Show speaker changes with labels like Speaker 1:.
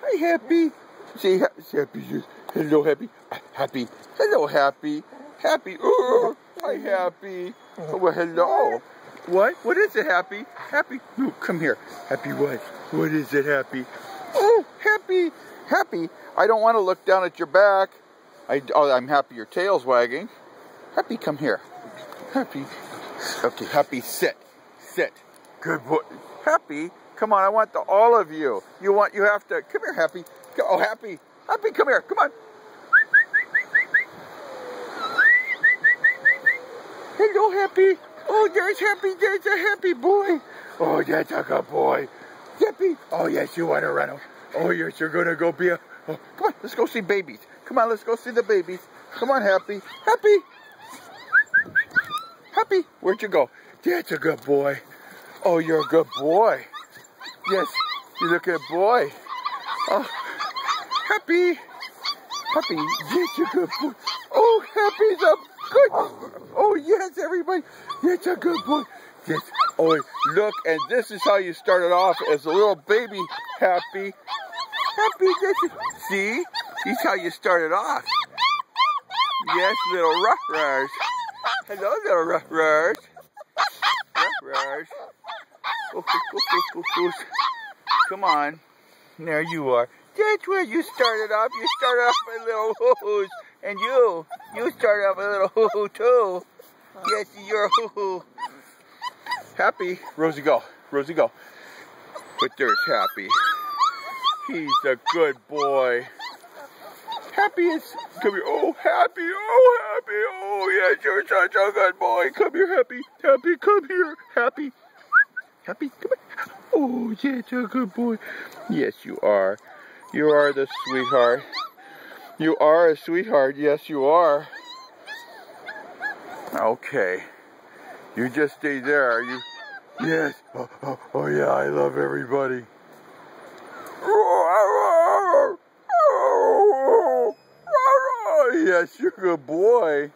Speaker 1: Hi, Happy. Say Happy. Hello, Happy. Happy. Hello, Happy. Happy. Oh, hi, Happy. Oh, well, hello. What? What is it, Happy? Happy. No, come here. Happy what? What is it, Happy? Oh, Happy. Happy. I don't want to look down at your back. I'm happy your tail's wagging. Happy, come here. Happy. Okay, Happy, sit. Sit. Good boy. Happy, come on, I want all of you. You have to, come here, Happy. Oh, Happy. Happy, come here, come on. Hello, Happy. Oh, there's Happy, there's a happy boy. Oh, that's a good boy. Happy. Oh, yes, you want to run. Oh, yes, you're going to go be a, oh, come on, let's go see babies. Come on, let's go see the babies. Come on, Happy. Happy. Happy, where'd you go? That's a good boy. Oh, you're a good boy. Yes, you look at a boy. Oh, Happy. Happy, that's a good boy. Oh, Happy's a good. Oh, yes, everybody. That's a good boy. Yes. Oh, look, and this is how you started off as a little baby, Happy. Happy, see? This is how you started off. Yes, little ruff-rars. Hello, little ruff-rars. Ruff-rars. Come on. There you are. That's where you started off. You started off with little hoo-hoos. And you started off with a little hoo-hoo too. Yes, you're a hoo-hoo. Happy. Rosie, go. Rosie, go. But there's Happy. He's a good boy. Happy is, come here. Oh, Happy. Oh, Happy. Oh, yes, you're such a good boy. Come here, Happy. Happy, come here. Happy. Happy, come here. Oh, yes, you're a good boy. Yes, you are. You are the sweetheart. You are a sweetheart. Yes, you are. Okay. You just stay there. Yes. Oh, yeah, I love everybody. Yes, you're a good boy.